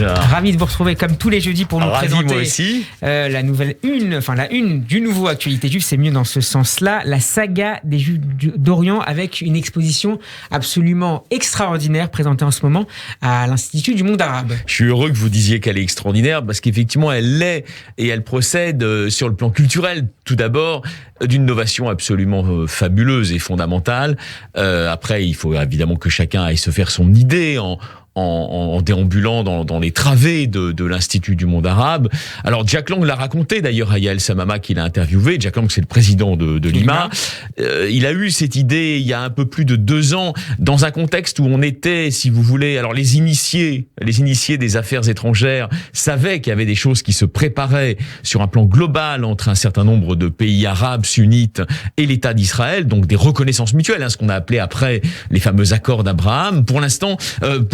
Ravi de vous retrouver comme tous les jeudis pour nous présenter moi aussi. la une du nouveau Actualité Juive, c'est mieux dans ce sens-là, la saga des Juifs d'Orient, avec une exposition absolument extraordinaire présentée en ce moment à l'Institut du monde arabe. Je suis heureux que vous disiez qu'elle est extraordinaire parce qu'effectivement elle l'est et elle procède sur le plan culturel tout d'abord d'une innovation absolument fabuleuse et fondamentale. Après, il faut évidemment que chacun aille se faire son idée en déambulant dans les travées de l'Institut du monde arabe. Alors Jack Lang l'a raconté d'ailleurs à Yael Samama qui l'a interviewé. Jack Lang, c'est le président de Lima. Il a eu cette idée il y a un peu plus de 2 ans dans un contexte où on était, si vous voulez, alors les initiés des affaires étrangères savaient qu'il y avait des choses qui se préparaient sur un plan global entre un certain nombre de pays arabes sunnites et l'État d'Israël, donc des reconnaissances mutuelles, ce qu'on a appelé après les fameux accords d'Abraham. Pour l'instant,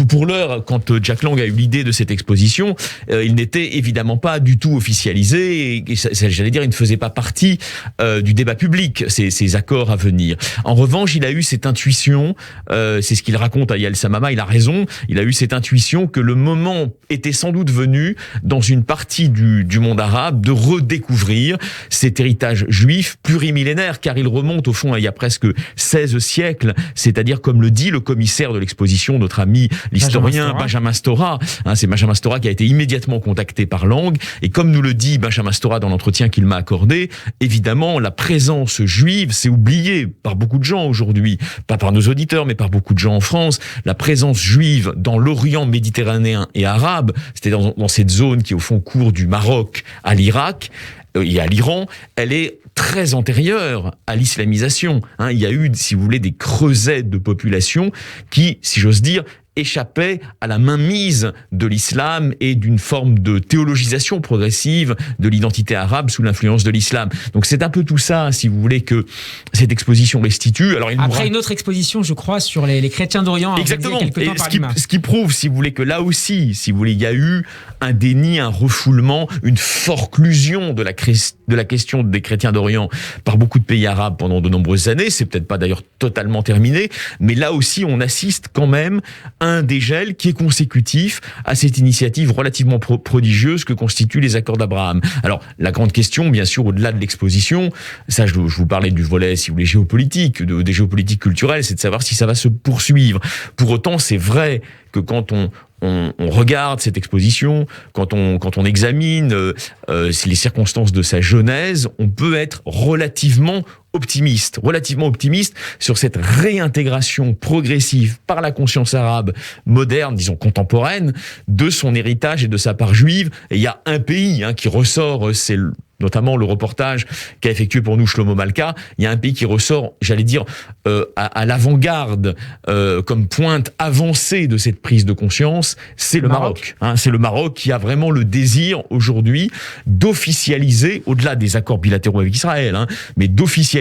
pour l'heure, quand Jack Lang a eu l'idée de cette exposition, il n'était évidemment pas du tout officialisé et j'allais dire, il ne faisait pas partie du débat public, ces accords à venir. En revanche, il a eu cette intuition, c'est ce qu'il raconte à Yael Samama, il a raison, il a eu cette intuition que le moment était sans doute venu, dans une partie du monde arabe, de redécouvrir cet héritage juif plurimillénaire, car il remonte au fond à il y a presque 16 siècles, c'est-à-dire, comme le dit le commissaire de l'exposition, notre ami l'historien Benjamin Stora. C'est Benjamin Stora qui a été immédiatement contacté par Lang, et comme nous le dit Benjamin Stora dans l'entretien qu'il m'a accordé, évidemment, la présence juive, c'est oublié par beaucoup de gens aujourd'hui, pas par nos auditeurs, mais par beaucoup de gens en France. La présence juive dans l'Orient méditerranéen et arabe, c'est-à-dire dans cette zone qui, au fond, court du Maroc à l'Irak et à l'Iran, elle est très antérieure à l'islamisation. Il y a eu, si vous voulez, des creusets de population qui, si j'ose dire, échappait à la mainmise de l'islam et d'une forme de théologisation progressive de l'identité arabe sous l'influence de l'islam. Donc c'est un peu tout ça, si vous voulez, que cette exposition restitue. Alors, après une autre exposition, je crois, sur les chrétiens d'Orient. Exactement. Et ce qui prouve, si vous voulez, que là aussi, si vous voulez, il y a eu un déni, un refoulement, une forclusion de la question des chrétiens d'Orient par beaucoup de pays arabes pendant de nombreuses années. C'est peut-être pas d'ailleurs totalement terminé, mais là aussi, on assiste quand même à un dégel qui est consécutif à cette initiative relativement prodigieuse que constituent les accords d'Abraham. Alors, la grande question, bien sûr, au-delà de l'exposition, ça, je vous parlais du volet, si vous voulez, géopolitique, des géopolitiques culturelles, c'est de savoir si ça va se poursuivre. Pour autant, c'est vrai que quand on regarde cette exposition, quand on examine les circonstances de sa genèse, on peut être relativement optimiste sur cette réintégration progressive par la conscience arabe moderne, disons contemporaine, de son héritage et de sa part juive. Et il y a un pays qui ressort, c'est notamment le reportage qu'a effectué pour nous Shlomo Malka. Il y a un pays qui ressort, j'allais dire, à l'avant-garde, comme pointe avancée de cette prise de conscience, c'est le Maroc. C'est le Maroc qui a vraiment le désir aujourd'hui d'officialiser, au-delà des accords bilatéraux avec Israël, mais d'officialiser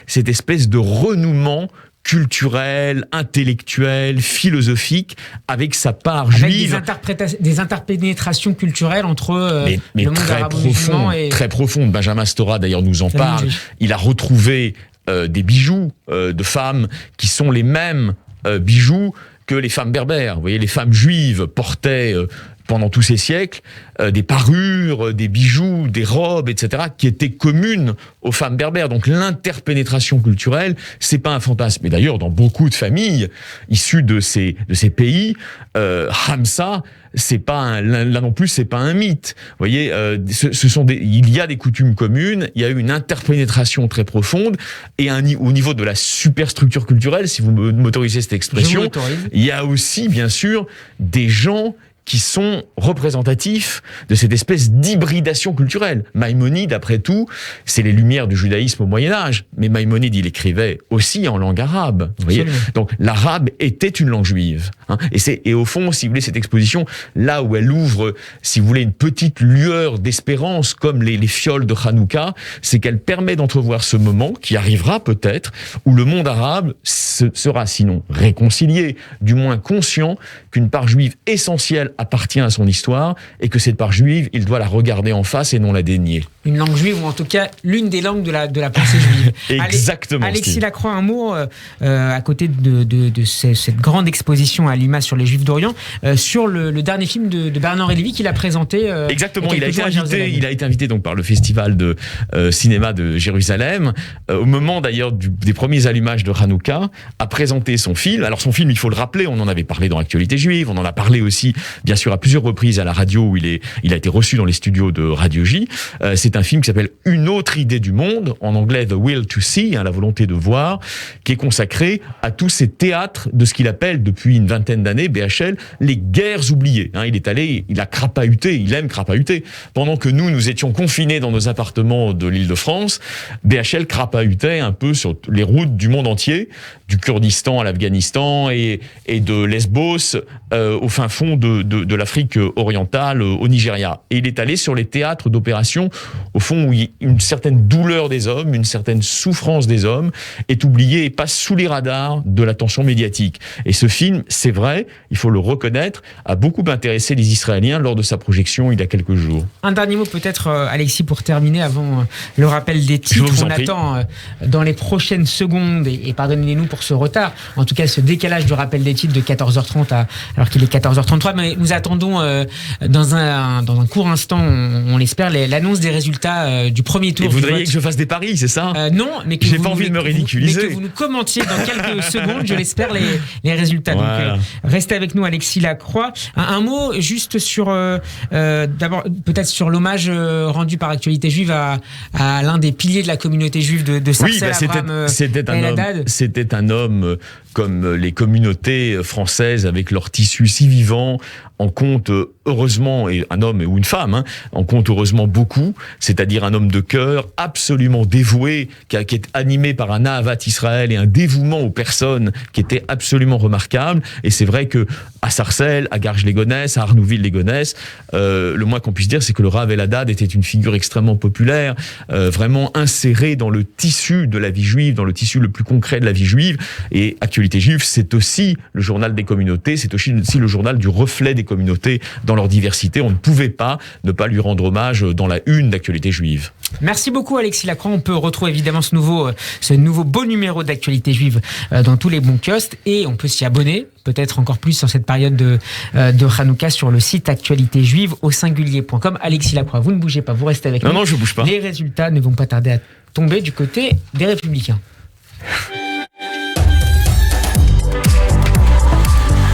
cette espèce de renouement culturel, intellectuel, philosophique, avec sa part juive. Avec des interpénétrations culturelles entre le monde arabo-musulman et... Très profonde. Benjamin Stora, d'ailleurs, nous en parle. Il a retrouvé des bijoux de femmes qui sont les mêmes bijoux que les femmes berbères. Vous voyez, les femmes juives portaient pendant tous ces siècles des parures, des bijoux, des robes, etc., qui étaient communes aux femmes berbères. Donc l'interpénétration culturelle, c'est pas un fantasme. Mais d'ailleurs, dans beaucoup de familles issues de ces pays, Hamza, c'est pas là non plus, c'est pas un mythe. Vous voyez, il y a des coutumes communes, il y a eu une interpénétration très profonde, et au niveau de la superstructure culturelle, si vous m'autorisez cette expression, il y a aussi, bien sûr, des gens qui sont représentatifs de cette espèce d'hybridation culturelle. Maïmonide, après tout, c'est les lumières du judaïsme au Moyen-Âge. Mais Maïmonide, il écrivait aussi en langue arabe. Vous voyez ? Donc, l'arabe était une langue juive. Et au fond, si vous voulez, cette exposition, là où elle ouvre, si vous voulez, une petite lueur d'espérance, comme les fioles de Hanouka, c'est qu'elle permet d'entrevoir ce moment, qui arrivera peut-être, où le monde arabe sera sinon réconcilié, du moins conscient qu'une part juive essentielle Israël appartient à son histoire et que cette part juive, il doit la regarder en face et non la dénier. Une langue juive, ou en tout cas l'une des langues de la pensée juive. Exactement. Alexis Lacroix, un mot à côté de cette grande exposition à l'IMA sur les Juifs d'Orient, sur le dernier film de Bernard Lévy qu'il a présenté. Exactement, il a été invité donc par le festival de cinéma de Jérusalem, au moment d'ailleurs des premiers allumages de Hanouka, à présenter son film. Alors son film, il faut le rappeler, on en avait parlé dans Actualité Juive, on en a parlé aussi, bien sûr, à plusieurs reprises à la radio où il a été reçu dans les studios de Radio J. C'est un film qui s'appelle Une autre idée du monde, en anglais The Will to See, la volonté de voir, qui est consacré à tous ces théâtres de ce qu'il appelle depuis une vingtaine d'années, BHL, les guerres oubliées. Il a crapahuté, il aime crapahuter. Pendant que nous étions confinés dans nos appartements de l'Île-de-France, BHL crapahutait un peu sur les routes du monde entier, du Kurdistan à l'Afghanistan et de Lesbos au fin fond de l'Afrique orientale, au Nigeria. Et il est allé sur les théâtres d'opération, au fond, où une certaine douleur des hommes, une certaine souffrance des hommes est oubliée et passe sous les radars de l'attention médiatique. Et ce film, c'est vrai, il faut le reconnaître, a beaucoup intéressé les Israéliens lors de sa projection il y a quelques jours. Un dernier mot peut-être, Alexis, pour terminer, avant le rappel des titres. On attend dans les prochaines secondes, et pardonnez-nous pour ce retard, en tout cas ce décalage du rappel des titres de 14h30 alors qu'il est 14h33, mais nous attendons dans un court instant, on l'espère, l'annonce des résultats du premier tour. Et vous voudriez que je fasse des paris, c'est ça? Non, mais que j'ai pas envie de me ridiculiser. Mais que vous nous commentiez dans quelques secondes, je l'espère, les résultats. Voilà. Donc restez avec nous, Alexis Lacroix. Un mot juste sur d'abord peut-être sur l'hommage rendu par Actualité Juive à l'un des piliers de la communauté juive de Sarcelles, c'était un homme comme les communautés françaises avec leur tissu si vivant, en compte heureusement, et un homme ou une femme, en compte heureusement beaucoup, c'est-à-dire un homme de cœur absolument dévoué, qui est animé par un Ahavat Israël et un dévouement aux personnes qui était absolument remarquable. Et c'est vrai que à Sarcelles, à Garges-les-Gonesse, à Arnouville-les-Gonesse, le moins qu'on puisse dire, c'est que le Rav El-Haddad était une figure extrêmement populaire, vraiment insérée dans le tissu de la vie juive, dans le tissu le plus concret de la vie juive. Et Actualité Juive, c'est aussi le journal des communautés, c'est aussi le journal du reflet des communautés dans leur diversité. On ne pouvait pas ne pas lui rendre hommage dans la une d'Actualité Juive. Merci beaucoup, Alexis Lacroix. On peut retrouver évidemment ce nouveau beau numéro d'Actualité Juive dans tous les bons kiosques, et on peut s'y abonner, peut-être encore plus sur cette période de Hanouka, sur le site actualitéjuive au singulier.com. Alexis Lacroix, vous ne bougez pas, vous restez avec nous. Non, je bouge pas. Les résultats ne vont pas tarder à tomber du côté des Républicains.